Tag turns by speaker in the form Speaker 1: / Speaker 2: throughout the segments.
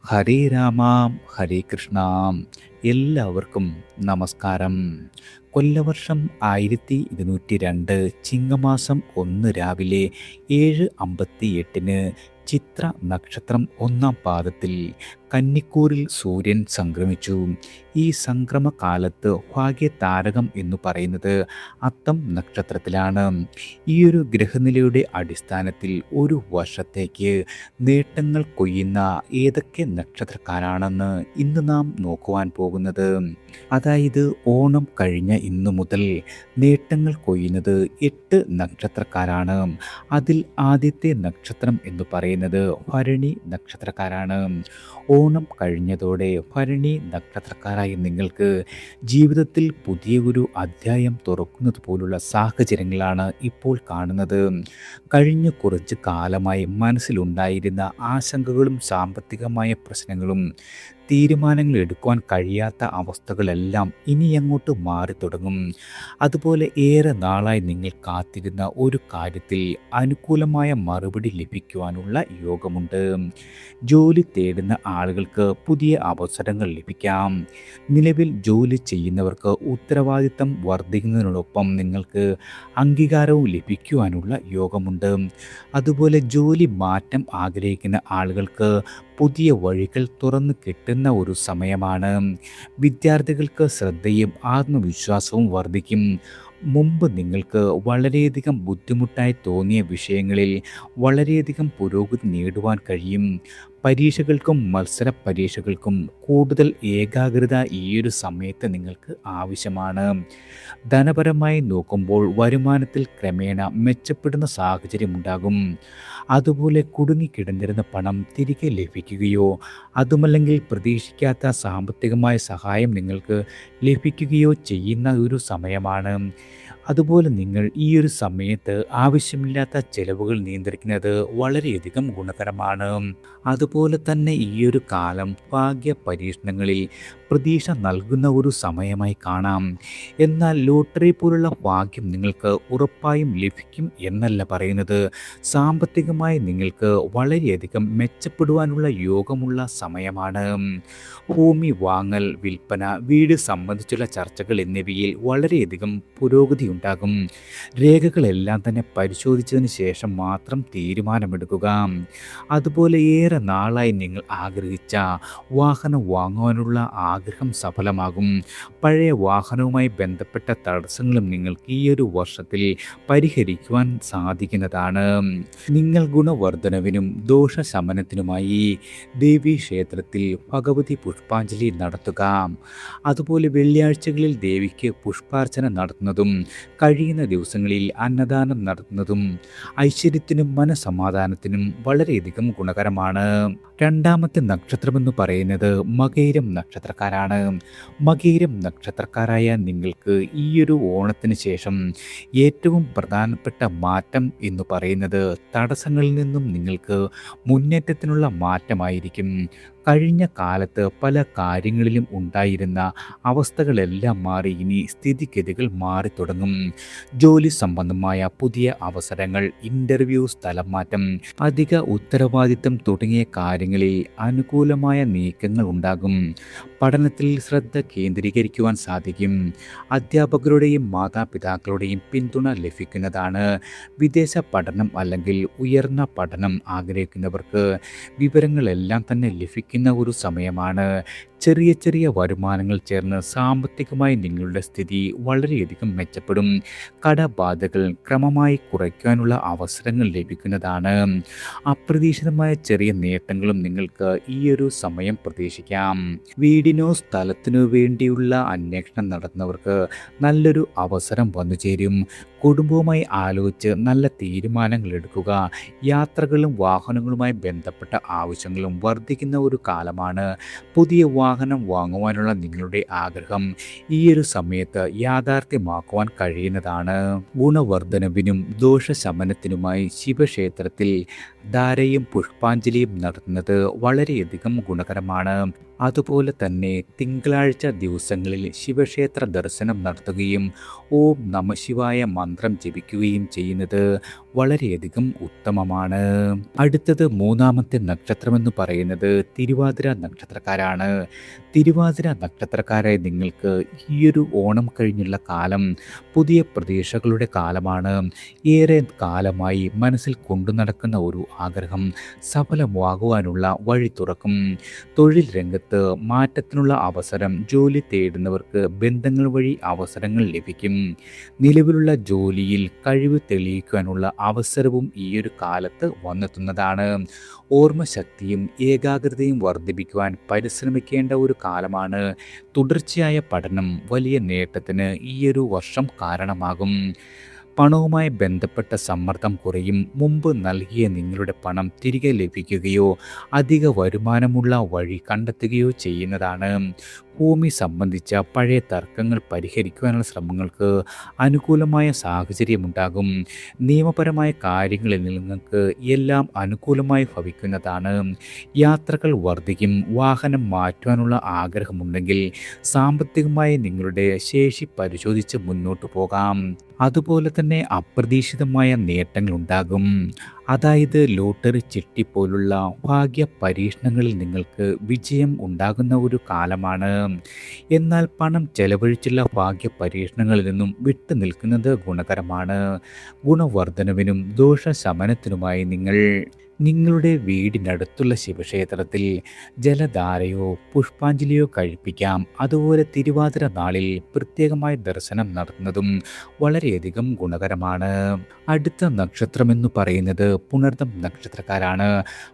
Speaker 1: ഹരേ രാമ ഹരേ കൃഷ്ണ. എല്ലാവർക്കും നമസ്കാരം. കൊല്ലവർഷം 1202 ചിങ്ങമാസം 1 രാവിലെ 7:58 ചിത്ര നക്ഷത്രം 1-ാം പാദത്തിൽ കന്നിക്കൂറിൽ സൂര്യൻ സംക്രമിച്ചു. ഈ സംക്രമകാലത്ത് ഭാഗ്യതാരകം എന്ന് പറയുന്നത് അത്തം നക്ഷത്രത്തിലാണ്. ഈയൊരു ഗ്രഹനിലയുടെ അടിസ്ഥാനത്തിൽ ഒരു വർഷത്തേക്ക് നേട്ടങ്ങൾ കൊയ്യുന്ന ഏതൊക്കെ നക്ഷത്രക്കാരാണെന്ന് ഇന്ന് നാം നോക്കുവാൻ പോകുന്നത്. അതായത് ഓണം കഴിഞ്ഞ ഇന്നു മുതൽ നേട്ടങ്ങൾ കൊയ്യുന്നത് 8 നക്ഷത്രക്കാരാണ്. അതിൽ ആദ്യത്തെ നക്ഷത്രം എന്ന് പറയുന്നത് ഭരണി നക്ഷത്രക്കാരാണ്. ഓണം കഴിഞ്ഞതോടെ ഭരണി നക്ഷത്രക്കാരായ നിങ്ങൾക്ക് ജീവിതത്തിൽ പുതിയ ഒരു അധ്യായം തുറക്കുന്നത് പോലുള്ള സാഹചര്യങ്ങളാണ് ഇപ്പോൾ കാണുന്നത്. കഴിഞ്ഞ കുറച്ച് കാലമായി മനസ്സിലുണ്ടായിരുന്ന ആശങ്കകളും സാമ്പത്തികമായ പ്രശ്നങ്ങളും തീരുമാനങ്ങൾ എടുക്കുവാൻ കഴിയാത്ത അവസ്ഥകളെല്ലാം ഇനി അങ്ങോട്ട് മാറി തുടങ്ങും. അതുപോലെ ഏറെ നാളായി നിങ്ങൾ കാത്തിരുന്ന ഒരു കാര്യത്തിൽ അനുകൂലമായ മറുപടി ലഭിക്കുവാനുള്ള യോഗമുണ്ട്. ജോലി തേടുന്ന ആളുകൾക്ക് പുതിയ അവസരങ്ങൾ ലഭിക്കാം. നിലവിൽ ജോലി ചെയ്യുന്നവർക്ക് ഉത്തരവാദിത്തം വർദ്ധിക്കുന്നതിനോടൊപ്പം നിങ്ങൾക്ക് അംഗീകാരവും ലഭിക്കുവാനുള്ള യോഗമുണ്ട്. അതുപോലെ ജോലി മാറ്റം ആഗ്രഹിക്കുന്ന ആളുകൾക്ക് പുതിയ വഴികൾ തുറന്നു കിട്ടുന്ന ഒരു സമയമാണ്. വിദ്യാർത്ഥികൾക്ക് ശ്രദ്ധയും ആത്മവിശ്വാസവും വർദ്ധിക്കും. മുമ്പ് നിങ്ങൾക്ക് വളരെയധികം ബുദ്ധിമുട്ടായി തോന്നിയ വിഷയങ്ങളിൽ വളരെയധികം പുരോഗതി നേടുവാൻ കഴിയും. പരീക്ഷകൾക്കും മത്സര പരീക്ഷകൾക്കും കൂടുതൽ ഏകാഗ്രത ഈയൊരു സമയത്ത് നിങ്ങൾക്ക് ആവശ്യമാണ്. ധനപരമായി നോക്കുമ്പോൾ വരുമാനത്തിൽ ക്രമേണ മെച്ചപ്പെടുന്ന സാഹചര്യമുണ്ടാകും. അതുപോലെ കുടുങ്ങിക്കിടന്നിരുന്ന പണം തിരികെ ലഭിക്കുകയോ അതുമല്ലെങ്കിൽ പ്രതീക്ഷിക്കാത്ത സാമ്പത്തികമായ സഹായം നിങ്ങൾക്ക് ലഭിക്കുകയോ ചെയ്യുന്ന ഒരു സമയമാണ്. അതുപോലെ നിങ്ങൾ ഈ ഒരു സമയത്ത് ആവശ്യമില്ലാത്ത ചെലവുകൾ നിയന്ത്രിക്കുന്നത് വളരെയധികം ഗുണകരമാണ്. അതുപോലെ തന്നെ ഈ ഒരു കാലം ഭാഗ്യ പരീക്ഷണങ്ങളിൽ പ്രതീക്ഷ നൽകുന്ന ഒരു സമയമായി കാണാം. എന്നാൽ ലോട്ടറി പോലുള്ള ഭാഗ്യം നിങ്ങൾക്ക് ഉറപ്പായും ലഭിക്കും എന്നല്ല പറയുന്നത്. സാമ്പത്തികമായി നിങ്ങൾക്ക് വളരെയധികം മെച്ചപ്പെടുവാനുള്ള യോഗമുള്ള സമയമാണ്. ഭൂമി വാങ്ങൽ, വിൽപ്പന, വീട് സംബന്ധിച്ചുള്ള ചർച്ചകൾ എന്നിവയിൽ വളരെയധികം പുരോഗതി ഉണ്ടാകും. രേഖകളെല്ലാം തന്നെ പരിശോധിച്ചതിന് ശേഷം മാത്രം തീരുമാനമെടുക്കുക. അതുപോലെ ഏറെ നാളായി നിങ്ങൾ ആഗ്രഹിച്ച വാഹനം വാങ്ങുവാനുള്ള ആഗ്രഹം സഫലമാകും. പഴയ വാഹനവുമായി ബന്ധപ്പെട്ട തടസ്സങ്ങളും നിങ്ങൾക്ക് ഈ ഒരു വർഷത്തിൽ പരിഹരിക്കുവാൻ സാധിക്കുന്നതാണ്. നിങ്ങൾ ഗുണവർദ്ധനവിനും ദോഷശമനത്തിനുമായി ദേവീക്ഷേത്രത്തിൽ ഭഗവതി പുഷ്പാഞ്ജലി നടത്തുക. അതുപോലെ വെള്ളിയാഴ്ചകളിൽ ദേവിക്ക് പുഷ്പാർച്ചന നടത്തുന്നതും കഴിയുന്ന ദിവസങ്ങളിൽ അന്നദാനം നടത്തുന്നതും ഐശ്വര്യത്തിനും മനസമാധാനത്തിനും വളരെയധികം ഗുണകരമാണ്. രണ്ടാമത്തെ നക്ഷത്രമെന്ന് പറയുന്നത് മകയിരം നക്ഷത്രക്കാരാണ്. മകയിരം നക്ഷത്രക്കാരായ നിങ്ങൾക്ക് ഈയൊരു ഓണത്തിന് ശേഷം ഏറ്റവും പ്രധാനപ്പെട്ട മാറ്റം എന്ന് പറയുന്നത് തടസ്സങ്ങളിൽ നിന്നും നിങ്ങൾക്ക് മുന്നേറ്റത്തിനുള്ള മാറ്റമായിരിക്കും. കഴിഞ്ഞ കാലത്ത് പല കാര്യങ്ങളിലും ഉണ്ടായിരുന്ന അവസ്ഥകളെല്ലാം മാറി ഇനി സ്ഥിതിഗതികൾ മാറി തുടങ്ങും. ജോലി സംബന്ധമായ പുതിയ അവസരങ്ങൾ, ഇൻ്റർവ്യൂ, സ്ഥലം മാറ്റം, അധിക ഉത്തരവാദിത്തം തുടങ്ങിയ കാര്യങ്ങളിൽ അനുകൂലമായ നീക്കങ്ങൾ ഉണ്ടാകും. പഠനത്തിൽ ശ്രദ്ധ കേന്ദ്രീകരിക്കുവാൻ സാധിക്കും. അധ്യാപകരുടെയും മാതാപിതാക്കളുടെയും പിന്തുണ ലഭിക്കുന്നതാണ്. വിദേശ പഠനം അല്ലെങ്കിൽ ഉയർന്ന പഠനം ആഗ്രഹിക്കുന്നവർക്ക് വിവരങ്ങളെല്ലാം തന്നെ ലഭിക്കുന്ന ഒരു സമയമാണ്. ചെറിയ ചെറിയ വരുമാനങ്ങൾ ചേർന്ന് സാമ്പത്തികമായി നിങ്ങളുടെ സ്ഥിതി വളരെയധികം മെച്ചപ്പെടും. കടബാധകൾ ക്രമമായി കുറയ്ക്കാനുള്ള അവസരങ്ങൾ ലഭിക്കുന്നതാണ്. അപ്രതീക്ഷിതമായ ചെറിയ നേട്ടങ്ങളും നിങ്ങൾക്ക് ഈ ഒരു സമയം പ്രതീക്ഷിക്കാം. വീടിനോ സ്ഥലത്തിനോ വേണ്ടിയുള്ള അന്വേഷണം നടത്തുന്നവർക്ക് നല്ലൊരു അവസരം വന്നു ചേരും. കുടുംബവുമായി ആലോചിച്ച് നല്ല തീരുമാനങ്ങൾ എടുക്കുക. യാത്രകളും വാഹനങ്ങളുമായി ബന്ധപ്പെട്ട ആവശ്യങ്ങളും വർദ്ധിക്കുന്ന ഒരു കാലമാണ്. പുതിയ വാഹനം വാങ്ങുവാനുള്ള നിങ്ങളുടെ ആഗ്രഹം ഈ ഒരു സമയത്ത് യാഥാർത്ഥ്യമാക്കുവാൻ കഴിയുന്നതാണ്. ഗുണവർദ്ധനവിനും ദോഷശമനത്തിനുമായി ശിവക്ഷേത്രത്തിൽ ധാരയും പുഷ്പാഞ്ജലിയും നടത്തുന്നത് വളരെയധികം ഗുണകരമാണ്. അതുപോലെ തന്നെ തിങ്കളാഴ്ച ദിവസങ്ങളിൽ ശിവക്ഷേത്ര ദർശനം നടത്തുകയും ഓം നമഃശിവായ മന്ത്രം ജപിക്കുകയും ചെയ്യുന്നത് വളരെയധികം ഉത്തമമാണ്. അടുത്തത് മൂന്നാമത്തെ നക്ഷത്രമെന്ന് പറയുന്നത് തിരുവാതിര നക്ഷത്രക്കാരാണ്. തിരുവാതിര നക്ഷത്രക്കാരായ നിങ്ങൾക്ക് ഈയൊരു ഓണം കഴിഞ്ഞുള്ള കാലം പുതിയ പ്രതീക്ഷകളുടെ കാലമാണ്. ഏറെ കാലമായി മനസ്സിൽ കൊണ്ടു നടക്കുന്ന ഒരു ആഗ്രഹം സഫലമാകുവാനുള്ള വഴി തുറക്കും. തൊഴിൽ രംഗത്ത് മാറ്റത്തിനുള്ള അവസരം, ജോലി തേടുന്നവർക്ക് ബന്ധങ്ങൾ വഴി അവസരങ്ങൾ ലഭിക്കും. നിലവിലുള്ള ജോലിയിൽ കഴിവ് തെളിയിക്കുവാനുള്ള അവസരവും ഈ ഒരു കാലത്ത് വന്നെത്തുന്നതാണ്. ഓർമ്മശക്തിയും ഏകാഗ്രതയും വർദ്ധിപ്പിക്കുവാൻ പരിശ്രമിക്കേണ്ട ഒരു കാലമാണ്. തുടർച്ചയായ പഠനം വലിയ നേട്ടത്തിന് ഈയൊരു വർഷം കാരണമാകും. പണവുമായി ബന്ധപ്പെട്ട സമ്മർദ്ദം കുറയും. മുമ്പ് നൽകിയ നിങ്ങളുടെ പണം തിരികെ ലഭിക്കുകയോ അധിക വരുമാനമുള്ള വഴി കണ്ടെത്തുകയോ ചെയ്യുന്നതാണ്. ഭൂമി സംബന്ധിച്ച പഴയ തർക്കങ്ങൾ പരിഹരിക്കുവാനുള്ള ശ്രമങ്ങൾക്ക് അനുകൂലമായ സാഹചര്യമുണ്ടാകും. നിയമപരമായ കാര്യങ്ങളിൽ നിങ്ങൾക്ക് എല്ലാം അനുകൂലമായി ഭവിക്കുന്നതാണ്. യാത്രകൾ വർദ്ധിക്കും. വാഹനം മാറ്റുവാനുള്ള ആഗ്രഹമുണ്ടെങ്കിൽ സാമ്പത്തികമായി നിങ്ങളുടെ ശേഷി പരിശോധിച്ച് മുന്നോട്ട് പോകാം. അതുപോലെ തന്നെ അപ്രതീക്ഷിതമായ നേട്ടങ്ങളുണ്ടാകും. അതായത് ലോട്ടറി ചിട്ടി പോലുള്ള ഭാഗ്യ പരീക്ഷണങ്ങളിൽ നിങ്ങൾക്ക് വിജയം ഉണ്ടാകുന്ന ഒരു കാലമാണ്. എന്നാൽ പണം ചെലവഴിച്ചുള്ള ഭാഗ്യ പരീക്ഷണങ്ങളിൽ നിന്നും വിട്ടു നിൽക്കുന്നത് ഗുണകരമാണ്. ഗുണവർദ്ധനവിനും ദോഷശമനത്തിനുമായി നിങ്ങളുടെ വീടിനടുത്തുള്ള ശിവക്ഷേത്രത്തിൽ ജലധാരയോ പുഷ്പാഞ്ജലിയോ കഴിപ്പിക്കാം. അതുപോലെ തിരുവാതിര നാളിൽ പ്രത്യേകമായ ദർശനം നടത്തുന്നതും വളരെയധികം ഗുണകരമാണ്. അടുത്ത നക്ഷത്രമെന്ന് പറയുന്നത് പുണർതം നക്ഷത്രക്കാരാണ്.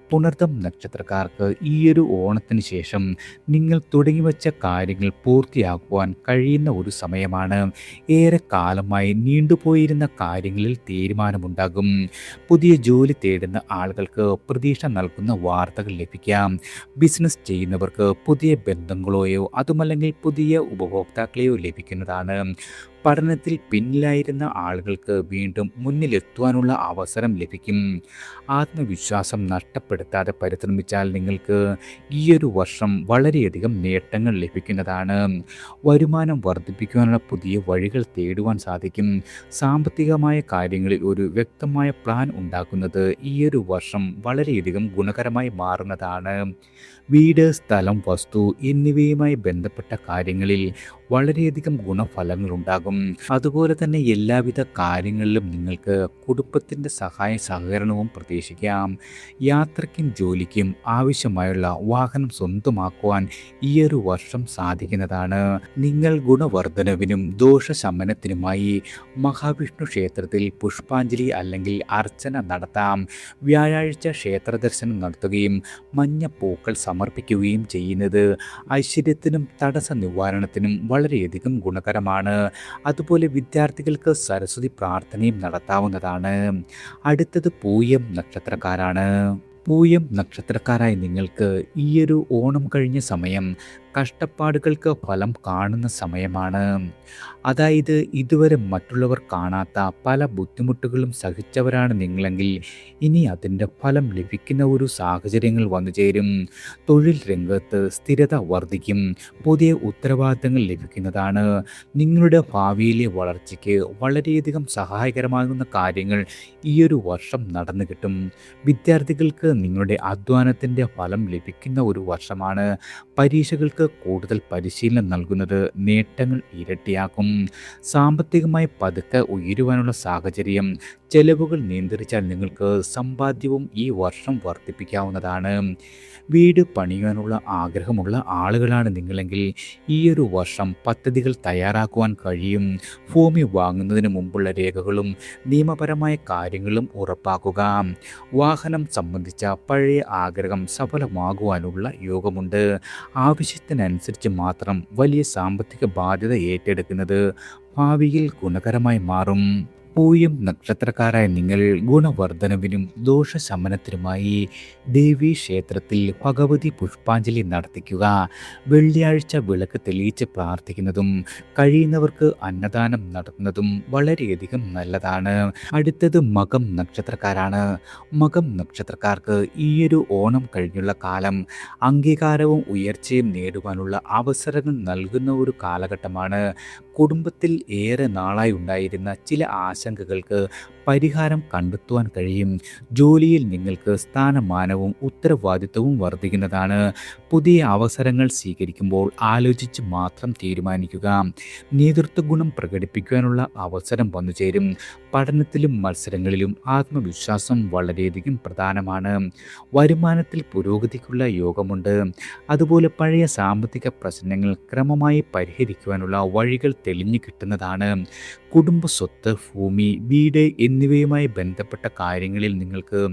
Speaker 1: പുണർതം നക്ഷത്രക്കാർക്ക് ഈയൊരു ഓണത്തിന് ശേഷം നിങ്ങൾ തുടങ്ങിവെച്ച കാര്യങ്ങൾ പൂർത്തിയാക്കുവാൻ കഴിയുന്ന ഒരു സമയമാണ്. ഏറെ കാലമായി നീണ്ടുപോയിരുന്ന കാര്യങ്ങളിൽ തീരുമാനമുണ്ടാകും. പുതിയ ജോലി തേടുന്ന ആളുകൾക്ക് പ്രതീക്ഷ നൽകുന്ന വാർത്തകൾ ലഭിക്കാം. ബിസിനസ് ചെയ്യുന്നവർക്ക് പുതിയ ബന്ധങ്ങളെയോ അതുമല്ലെങ്കിൽ പുതിയ ഉപഭോക്താക്കളെയോ ലഭിക്കുന്നതാണ്. പഠനത്തിൽ പിന്നിലായിരുന്ന ആളുകൾക്ക് വീണ്ടും മുന്നിലെത്തുവാനുള്ള അവസരം ലഭിക്കും. ആത്മവിശ്വാസം നഷ്ടപ്പെടുത്താതെ പരിശ്രമിച്ചാൽ നിങ്ങൾക്ക് ഈയൊരു വർഷം വളരെയധികം നേട്ടങ്ങൾ ലഭിക്കുന്നതാണ്. വരുമാനം വർദ്ധിപ്പിക്കുവാനുള്ള പുതിയ വഴികൾ തേടുവാൻ സാധിക്കും. സാമ്പത്തികമായ കാര്യങ്ങളിൽ ഒരു വ്യക്തമായ പ്ലാൻ ഉണ്ടാക്കുന്നത് ഈയൊരു വർഷം വളരെയധികം ഗുണകരമായി മാറുന്നതാണ്. വീട്, സ്ഥലം, വസ്തു എന്നിവയുമായി ബന്ധപ്പെട്ട കാര്യങ്ങളിൽ വളരെയധികം ഗുണഫലങ്ങളുണ്ടാകും. അതുപോലെ തന്നെ എല്ലാവിധ കാര്യങ്ങളിലും നിങ്ങൾക്ക് കുടുംബത്തിൻ്റെ സഹായ സഹകരണവും പ്രതീക്ഷിക്കാം. യാത്രയ്ക്കും ജോലിക്കും ആവശ്യമായുള്ള വാഹനം സ്വന്തമാക്കുവാൻ ഈയൊരു വർഷം സാധിക്കുന്നതാണ്. നിങ്ങൾ ഗുണവർദ്ധനവിനും ദോഷശമനത്തിനുമായി മഹാവിഷ്ണു ക്ഷേത്രത്തിൽ പുഷ്പാഞ്ജലി അല്ലെങ്കിൽ അർച്ചന നടത്താം. വ്യാഴാഴ്ച ക്ഷേത്ര ദർശനം നടത്തുകയും മഞ്ഞ പൂക്കൾ സമർപ്പിക്കുകയും ചെയ്യുന്നത് ഐശ്വര്യത്തിനും തടസ്സ നിവാരണത്തിനും വളരെയധികം ഗുണകരമാണ്. അതുപോലെ വിദ്യാർത്ഥികൾക്ക് സരസ്വതി പ്രാർത്ഥനയും നടത്താവുന്നതാണ്. അടുത്തത് പൂയം നക്ഷത്രക്കാരാണ്. പൂയം നക്ഷത്രക്കാരായ നിങ്ങൾക്ക് ഈയൊരു ഓണം കഴിഞ്ഞ സമയം കഷ്ടപ്പാടുകൾക്ക് ഫലം കാണുന്ന സമയമാണ്. അതായത് ഇതുവരെ മറ്റുള്ളവർ കാണാത്ത പല ബുദ്ധിമുട്ടുകളും സഹിച്ചവരാണ് നിങ്ങളെങ്കിൽ ഇനി അതിൻ്റെ ഫലം ലഭിക്കുന്ന ഒരു സാഹചര്യങ്ങൾ വന്നു ചേരും. തൊഴിൽ രംഗത്ത് സ്ഥിരത വർദ്ധിക്കും. പുതിയ ഉത്തരവാദിത്തങ്ങൾ ലഭിക്കുന്നതാണ്. നിങ്ങളുടെ ഭാവിയിലെ വളർച്ചയ്ക്ക് വളരെയധികം സഹായകരമാകുന്ന കാര്യങ്ങൾ ഈയൊരു വർഷം നടന്നു കിട്ടും. വിദ്യാർത്ഥികൾക്ക് നിങ്ങളുടെ അധ്വാനത്തിൻ്റെ ഫലം ലഭിക്കുന്ന ഒരു വർഷമാണ്. പരീക്ഷകൾക്ക് കൂടുതൽ പരിശീലനം നൽകുന്നത് നേട്ടങ്ങൾ ഇരട്ടിയാക്കും. സാമ്പത്തികമായി പതുക്കെ ഉയരുവാനുള്ള സാഹചര്യം, ചെലവുകൾ നിയന്ത്രിച്ചാൽ നിങ്ങൾക്ക് സമ്പാദ്യവും ഈ വർഷം വർദ്ധിപ്പിക്കാവുന്നതാണ്. വീട് പണിയുവാനുള്ള ആഗ്രഹമുള്ള ആളുകളാണ് നിങ്ങളെങ്കിൽ ഈയൊരു വർഷം പദ്ധതികൾ തയ്യാറാക്കുവാൻ കഴിയും. ഭൂമി വാങ്ങുന്നതിന് മുമ്പുള്ള രേഖകളും നിയമപരമായ കാര്യങ്ങളും ഉറപ്പാക്കുക. വാഹനം സംബന്ധിച്ച പഴയ ആഗ്രഹം സഫലമാകുവാനുള്ള യോഗമുണ്ട്. ആവശ്യത്തിനനുസരിച്ച് മാത്രം വലിയ സാമ്പത്തിക ബാധ്യത ഏറ്റെടുക്കുന്നത് ഭാവിയിൽ ഗുണകരമായി മാറും. പൂയം നക്ഷത്രക്കാരായ നിങ്ങൾ ഗുണവർദ്ധനവിനും ദോഷശമനത്തിനുമായി ദേവീ ക്ഷേത്രത്തിൽ ഭഗവതി പുഷ്പാഞ്ജലി നടത്തിക്കുക. വെള്ളിയാഴ്ച വിളക്ക് തെളിയിച്ച് പ്രാർത്ഥിക്കുന്നതും കഴിയുന്നവർക്ക് അന്നദാനം നടത്തുന്നതും വളരെയധികം നല്ലതാണ്. അടുത്തത് മകം നക്ഷത്രക്കാരാണ്. മകം നക്ഷത്രക്കാർക്ക് ഈയൊരു ഓണം കഴിഞ്ഞുള്ള കാലം അംഗീകാരവും ഉയർച്ചയും നേടുവാനുള്ള അവസരങ്ങൾ നൽകുന്ന ഒരു കാലഘട്ടമാണ്. കുടുംബത്തിൽ ഏറെ നാളായി ഉണ്ടായിരുന്ന ചില ആശങ്കകൾക്ക് പരിഹാരം കണ്ടെത്തുവാൻ കഴിയും. ജോലിയിൽ നിങ്ങൾക്ക് സ്ഥാനമാനവും ഉത്തരവാദിത്വവും വർദ്ധിക്കുന്നതാണ്. പുതിയ അവസരങ്ങൾ സ്വീകരിക്കുമ്പോൾ ആലോചിച്ച് മാത്രം തീരുമാനിക്കുക. നേതൃത്വ ഗുണം പ്രകടിപ്പിക്കുവാനുള്ള അവസരം വന്നുചേരും. പഠനത്തിലും മത്സരങ്ങളിലും ആത്മവിശ്വാസം വളരെയധികം പ്രധാനമാണ്. വരുമാനത്തിൽ പുരോഗതിക്കുള്ള യോഗമുണ്ട്. അതുപോലെ പഴയ സാമ്പത്തിക പ്രശ്നങ്ങൾ ക്രമമായി പരിഹരിക്കുവാനുള്ള വഴികൾ തെളിഞ്ഞു കിട്ടുന്നതാണ്. കുടുംബ സ്വത്ത്, ഭൂമി, വീട് എന്നിവയുമായി ബന്ധപ്പെട്ട കാര്യങ്ങളിൽ നിങ്ങൾക്ക്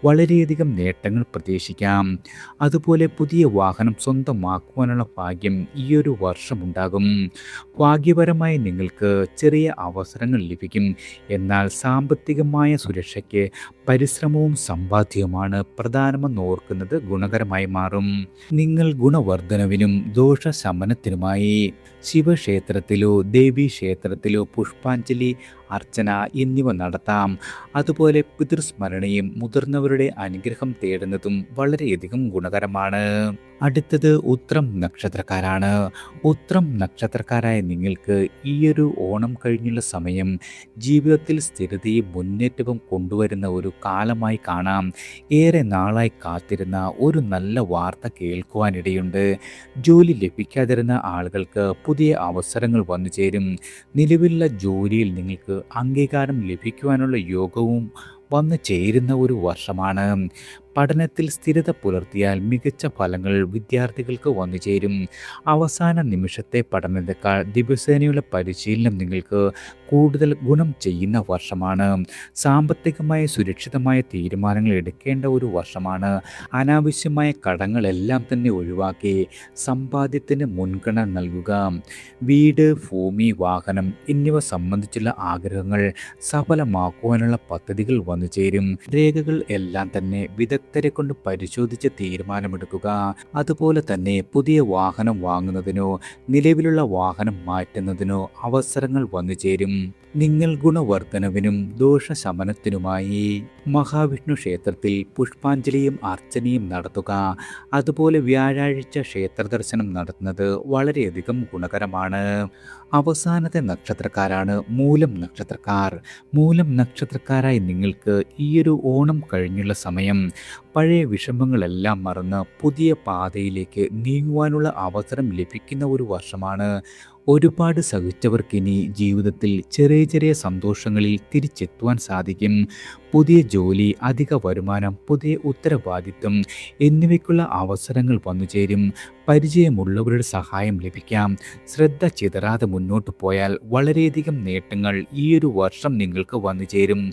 Speaker 1: വളരെയധികം നേട്ടങ്ങൾ പ്രതീക്ഷിക്കാം. അതുപോലെ പുതിയ വാഹനം സ്വന്തമാക്കുവാനുള്ള ഭാഗ്യം ഈയൊരു വർഷമുണ്ടാകും. ഭാഗ്യപരമായി നിങ്ങൾക്ക് ചെറിയ അവസരങ്ങൾ ലഭിക്കും. എന്നാൽ സാമ്പത്തികമായ സുരക്ഷയ്ക്ക് പരിശ്രമവും സമ്പാദ്യവുമാണ് പ്രധാനമെന്ന് ഓർക്കുന്നത് ഗുണകരമായി മാറും. നിങ്ങൾ ഗുണവർദ്ധനവിനും ദോഷശമനത്തിനുമായി ശിവക്ഷേത്രത്തിലോ ദേവീക്ഷേത്രത്തിലോ പുഷ്പാഞ്ജലി, അർച്ചന എന്നിവ നടത്താം. അതുപോലെ പിതൃസ്മരണയും മുതിർന്നവരുടെ അനുഗ്രഹം തേടുന്നതും വളരെയധികം ഗുണകരമാണ്. അടുത്തത് ഉത്രം നക്ഷത്രക്കാരാണ്. ഉത്രം നക്ഷത്രക്കാരായ നിങ്ങൾക്ക് ഈയൊരു ഓണം കഴിഞ്ഞുള്ള സമയം ജീവിതത്തിൽ സ്ഥിരതയും മുന്നേറ്റവും കൊണ്ടുവരുന്ന ഒരു കാലമായി കാണാം. ഏറെ നാളായി കാത്തിരുന്ന ഒരു നല്ല വാർത്ത കേൾക്കുവാനിടയുണ്ട്. ജോലി ലഭിക്കാതിരുന്ന ആളുകൾക്ക് പുതിയ അവസരങ്ങൾ വന്നു ചേരും. നിലവിലുള്ള ജോലിയിൽ നിങ്ങൾക്ക് അംഗീകാരം ലഭിക്കുവാനുള്ള യോഗവും വന്നു ചേരുന്ന ഒരു വർഷമാണ്. പഠനത്തിൽ സ്ഥിരത പുലർത്തിയാൽ മികച്ച ഫലങ്ങൾ വിദ്യാർത്ഥികൾക്ക് വന്നു ചേരും. അവസാന നിമിഷത്തെ പഠനത്തെക്കാൾ ദിവസേനയുള്ള പരിശീലനം നിങ്ങൾക്ക് കൂടുതൽ ഗുണം ചെയ്യുന്ന വർഷമാണ്. സാമ്പത്തികമായ സുരക്ഷിതമായ തീരുമാനങ്ങൾ എടുക്കേണ്ട ഒരു വർഷമാണ്. അനാവശ്യമായ കടങ്ങളെല്ലാം തന്നെ ഒഴിവാക്കി സമ്പാദ്യത്തിന് മുൻഗണന നൽകുക. വീട്, ഭൂമി, വാഹനം എന്നിവ സംബന്ധിച്ചുള്ള ആഗ്രഹങ്ങൾ സഫലമാക്കുവാനുള്ള പദ്ധതികൾ വന്നു ചേരും. രേഖകൾ എല്ലാം തന്നെ വിദഗ്ധരെ കൊണ്ട് പരിശോധിച്ച് തീരുമാനമെടുക്കുക. അതുപോലെ തന്നെ പുതിയ വാഹനം വാങ്ങുന്നതിനോ നിലവിലുള്ള വാഹനം മാറ്റുന്നതിനോ അവസരങ്ങൾ വന്നു ചേരും. നിങ്ങൾ ഗുണവർദ്ധനവിനും ദോഷശമനത്തിനുമായി മഹാവിഷ്ണു ക്ഷേത്രത്തിൽ പുഷ്പാഞ്ജലിയും അർച്ചനയും നടത്തുക. അതുപോലെ വ്യാഴാഴ്ച ക്ഷേത്ര ദർശനം നടത്തുന്നത് വളരെയധികം ഗുണകരമാണ്. അവസാനത്തെ നക്ഷത്രക്കാരാണ് മൂലം നക്ഷത്രക്കാർ. മൂലം നക്ഷത്രക്കാരായി നിങ്ങൾക്ക് ഈയൊരു ഓണം കഴിഞ്ഞുള്ള സമയം പഴയ വിഷമങ്ങളെല്ലാം മറന്ന് പുതിയ പാതയിലേക്ക് നീങ്ങുവാനുള്ള അവസരം ലഭിക്കുന്ന ഒരു വർഷമാണ്. ഒരുപാട് സഹിച്ചവർക്കിനി ജീവിതത്തിൽ ചെറിയ ചെറിയ സന്തോഷങ്ങളിൽ തിരിച്ചെത്തുവാൻ സാധിക്കും. പുതിയ ജോലി, അധിക വരുമാനം, പുതിയ ഉത്തരവാദിത്വം എന്നിവയ്ക്കുള്ള അവസരങ്ങൾ വന്നുചേരും. പരിചയമുള്ളവരുടെ സഹായം ലഭിക്കാം. ശ്രദ്ധ ചിതറാതെ മുന്നോട്ട് പോയാൽ വളരെയധികം നേട്ടങ്ങൾ ഈയൊരു വർഷം നിങ്ങൾക്ക് വന്നുചേരും.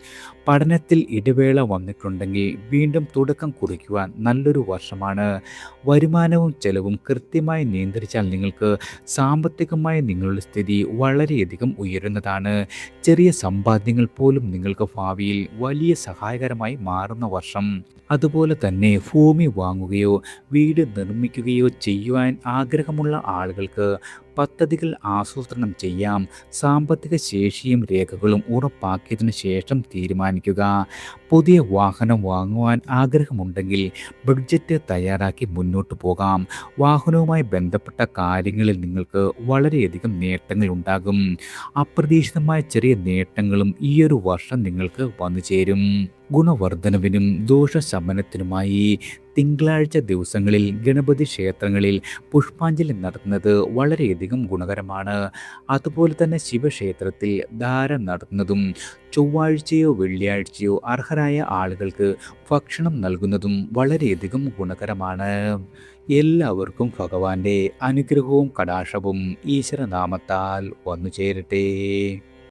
Speaker 1: പഠനത്തിൽ ഇടവേള വന്നിട്ടുണ്ടെങ്കിൽ വീണ്ടും തുടക്കം കുറിക്കുവാൻ നല്ലൊരു വർഷമാണ്. വരുമാനവും ചെലവും കൃത്യമായി നിയന്ത്രിച്ചാൽ നിങ്ങൾക്ക് സാമ്പത്തികമായ നിങ്ങളുടെ സ്ഥിതി വളരെയധികം ഉയരുന്നതാണ്. ചെറിയ സമ്പാദ്യങ്ങൾ പോലും നിങ്ങൾക്ക് ഭാവിയിൽ വലിയ സഹായകരമായി മാറുന്ന വർഷം. അതുപോലെ തന്നെ ഭൂമി വാങ്ങുകയോ വീട് നിർമ്മിക്കുകയോ ചെയ്യുവാൻ ആഗ്രഹമുള്ള ആളുകൾക്ക് പദ്ധതികൾ ആസൂത്രണം ചെയ്യാം. സാമ്പത്തിക ശേഷിയും രേഖകളും ഉറപ്പാക്കിയതിനു ശേഷം തീരുമാനിക്കുക. പുതിയ വാഹനം വാങ്ങുവാൻ ആഗ്രഹമുണ്ടെങ്കിൽ ബഡ്ജറ്റ് തയ്യാറാക്കി മുന്നോട്ട് പോകാം. വാഹനവുമായി ബന്ധപ്പെട്ട കാര്യങ്ങളിൽ നിങ്ങൾക്ക് വളരെയധികം നേട്ടങ്ങൾ ഉണ്ടാകും. അപ്രതീക്ഷിതമായ ചെറിയ നേട്ടങ്ങളും ഈയൊരു വർഷം നിങ്ങൾക്ക് വന്നു ചേരും. ഗുണവർദ്ധനവിനും ദോഷശമനത്തിനുമായി തിങ്കളാഴ്ച ദിവസങ്ങളിൽ ഗണപതി ക്ഷേത്രങ്ങളിൽ പുഷ്പാഞ്ജലി നടത്തുന്നത് വളരെയധികം ഗുണകരമാണ്. അതുപോലെ തന്നെ ശിവക്ഷേത്രത്തിൽ ധാര നടത്തുന്നതും ചൊവ്വാഴ്ചയോ വെള്ളിയാഴ്ചയോ അർഹരായ ആളുകൾക്ക് ഭക്ഷണം നൽകുന്നതും വളരെയധികം ഗുണകരമാണ്. എല്ലാവർക്കും ഭഗവാന്റെ അനുഗ്രഹവും കടാക്ഷവും ഈശ്വരനാമത്താൽ വന്നു ചേരട്ടെ.